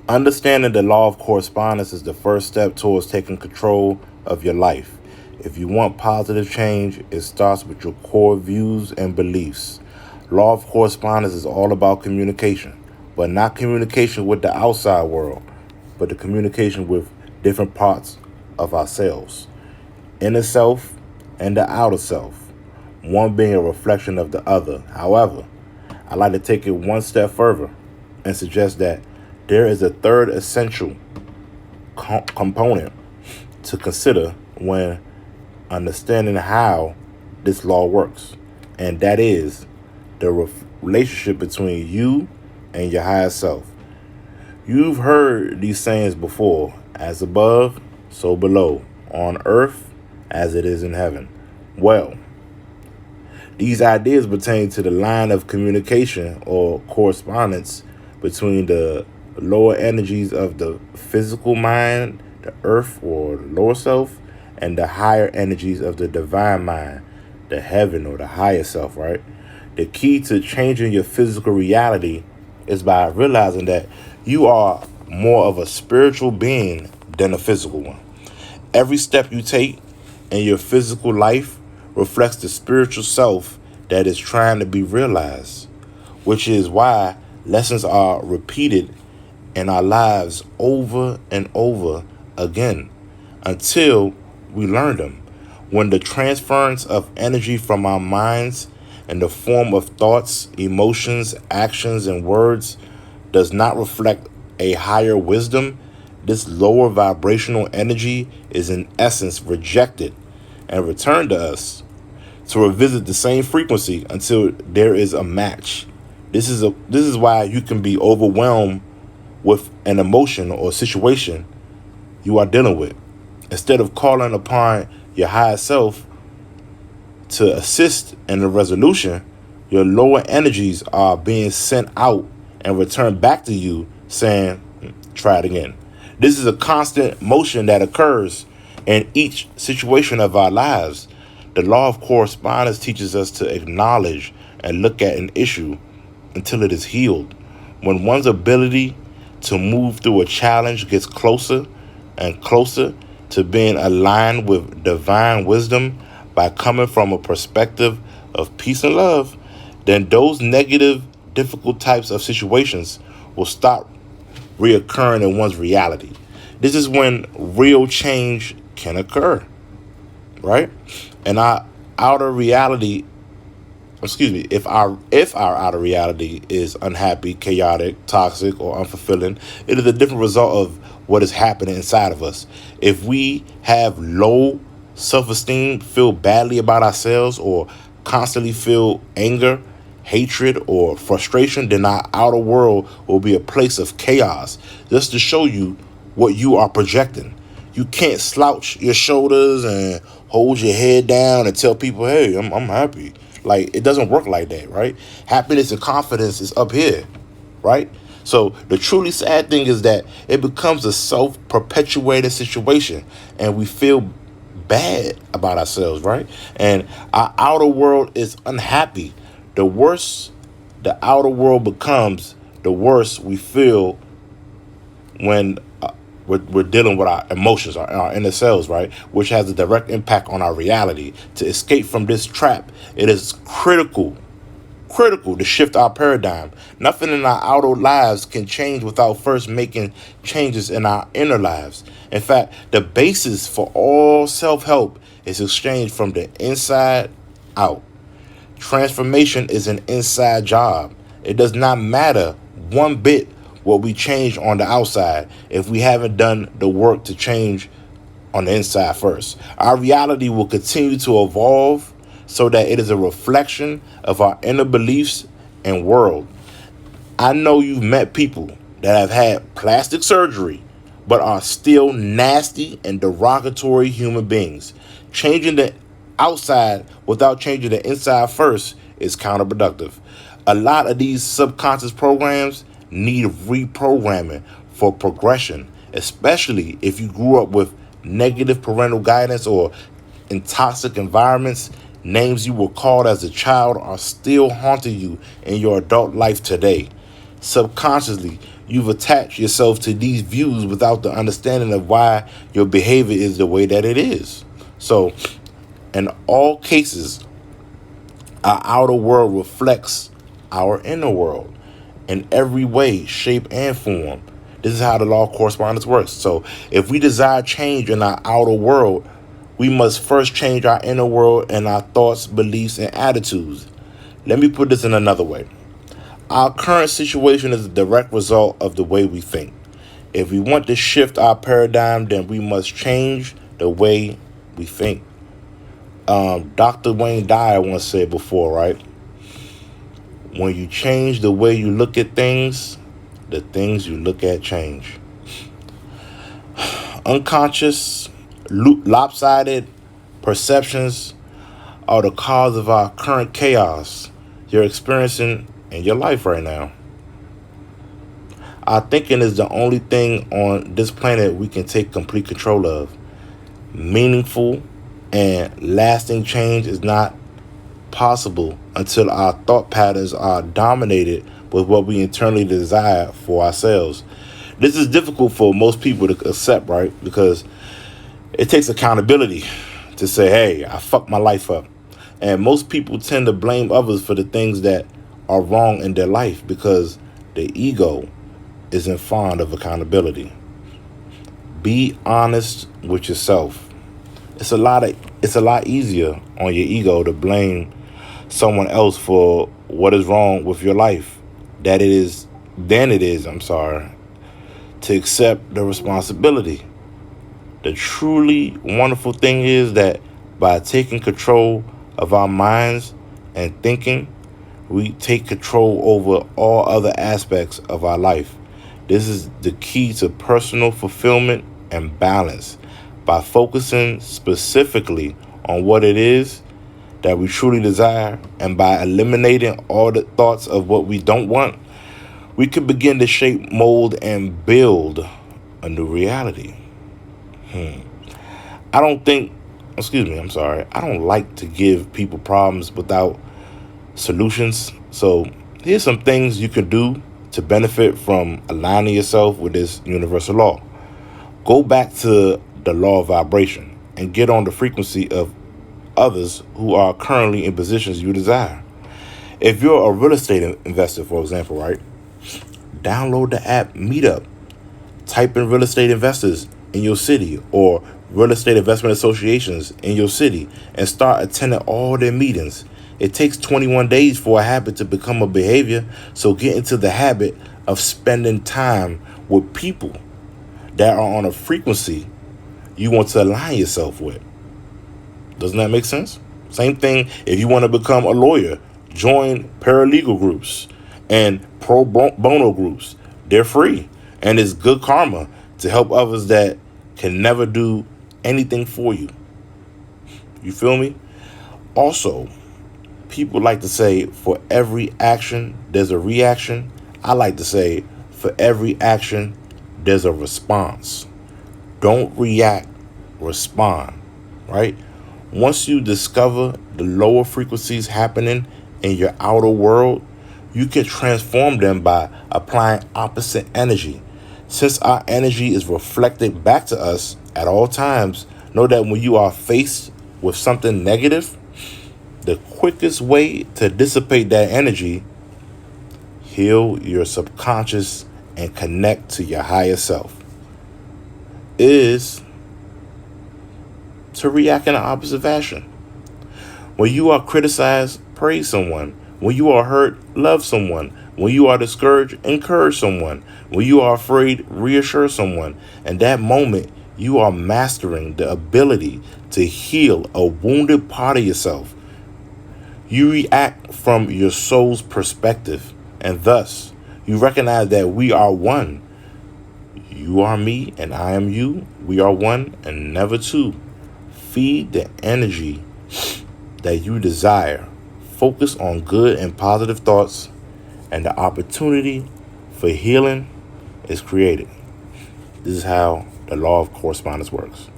Understanding the law of correspondence is the first step towards taking control of your life. If you want positive change, it starts with your core views and beliefs. Law of correspondence is all about communication, but not communication with the outside world, but the communication with different parts of ourselves, inner self and the outer self, one being a reflection of the other. However, I like to take it one step further and suggest that there is a third essential component to consider when understanding how this law works, and that is the relationship between you and your higher self. You've heard these sayings before: as above, so below, on earth as it is in heaven. Well, these ideas pertain to the line of communication or correspondence between the lower energies of the physical mind, the earth or the lower self, and the higher energies of the divine mind, the heaven or the higher self, right? The key to changing your physical reality is by realizing that you are more of a spiritual being than a physical one. Every step you take in your physical life reflects the spiritual self that is trying to be realized, which is why lessons are repeated in our lives over and over again until we learn them. When the transference of energy from our minds in the form of thoughts, emotions, actions, and words does not reflect a higher wisdom, this lower vibrational energy is in essence rejected and returned to us to revisit the same frequency until there is a match. This is why you can be overwhelmed with an emotion or situation you are dealing with. Instead of calling upon your higher self to assist in the resolution, your lower energies are being sent out and returned back to you saying, try it again. This is a constant motion that occurs in each situation of our lives. The law of correspondence teaches us to acknowledge and look at an issue until it is healed. When one's ability to move through a challenge gets closer and closer to being aligned with divine wisdom by coming from a perspective of peace and love, then those negative, difficult types of situations will stop reoccurring in one's reality. This is when real change can occur, right? And our outer reality, if our outer reality is unhappy, chaotic, toxic, or unfulfilling, it is a different result of what is happening inside of us. If we have low self-esteem, feel badly about ourselves, or constantly feel anger, hatred, or frustration, then our outer world will be a place of chaos. Just to show you what you are projecting. You can't slouch your shoulders and hold your head down and tell people, hey, I'm happy. Like, it doesn't work like that, right? Happiness and confidence is up here, right? So the truly sad thing is that it becomes a self-perpetuated situation and we feel bad about ourselves, right? And our outer world is unhappy. The worse the outer world becomes, the worse we feel when we're dealing with our emotions, our inner selves, right? Which has a direct impact on our reality. To escape from this trap, it is critical to shift our paradigm. Nothing in our outer lives can change without first making changes in our inner lives. In fact, the basis for all self-help is exchanged from the inside out. Transformation is an inside job. It does not matter one bit what we change on the outside if we haven't done the work to change on the inside first. Our reality will continue to evolve so that it is a reflection of our inner beliefs and world. I know you've met people that have had plastic surgery but are still nasty and derogatory human beings. Changing the outside without changing the inside first is counterproductive. A lot of these subconscious programs need reprogramming for progression, especially if you grew up with negative parental guidance or in toxic environments. Names you were called as a child are still haunting you in your adult life today. Subconsciously, you've attached yourself to these views without the understanding of why your behavior is the way that it is. So, in all cases, our outer world reflects our inner world in every way, shape, and form. This is how the law of correspondence works. So if we desire change in our outer world, we must first change our inner world and our thoughts, beliefs, and attitudes. Let me put this in another way. Our current situation is a direct result of the way we think. If we want to shift our paradigm, then we must change the way we think. Dr. Wayne Dyer once said before, right? When you change the way you look at things, the things you look at change. Unconscious, lopsided perceptions are the cause of our current chaos you're experiencing in your life right now. Our thinking is the only thing on this planet we can take complete control of. Meaningful and lasting change is not possible until our thought patterns are dominated with what we internally desire for ourselves. This is difficult for most people to accept, right? Because it takes accountability to say, hey, I fucked my life up. And most people tend to blame others for the things that are wrong in their life because the ego isn't fond of accountability. Be honest with yourself. It's a lot easier on your ego to blame someone else for what is wrong with your life than it is to accept the responsibility. The truly wonderful thing is that by taking control of our minds and thinking, we take control over all other aspects of our life. This is the key to personal fulfillment and balance. By focusing specifically on what it is that we truly desire, and by eliminating all the thoughts of what we don't want, we can begin to shape, mold, and build a new reality. I don't like to give people problems without solutions. So here's some things you can do to benefit from aligning yourself with this universal law. Go back to the law of vibration and get on the frequency of others who are currently in positions you desire. If you're a real estate investor, for example, right? Download the app Meetup. Type in real estate investors in your city or real estate investment associations in your city and start attending all their meetings. It takes 21 days for a habit to become a behavior, so get into the habit of spending time with people that are on a frequency you want to align yourself with. Doesn't that make sense? Same thing if you want to become a lawyer. Join paralegal groups and pro bono groups. They're free, and it's good karma to help others that can never do anything for you. You feel me? Also, people like to say for every action, there's a reaction. I like to say for every action, there's a response. Don't react, respond, right? Once you discover the lower frequencies happening in your outer world, you can transform them by applying opposite energy. Since our energy is reflected back to us at all times, know that when you are faced with something negative, the quickest way to dissipate that energy, heal your subconscious and connect to your higher self, is to react in the opposite fashion. When you are criticized, praise someone. When you are hurt, love someone. When you are discouraged, encourage someone. When you are afraid, reassure someone. In that moment, you are mastering the ability to heal a wounded part of yourself. You react from your soul's perspective, and thus you recognize that we are one. You are me and I am you. We are one and never two. Feed the energy that you desire. Focus on good and positive thoughts, and the opportunity for healing is created. This is how the law of correspondence works.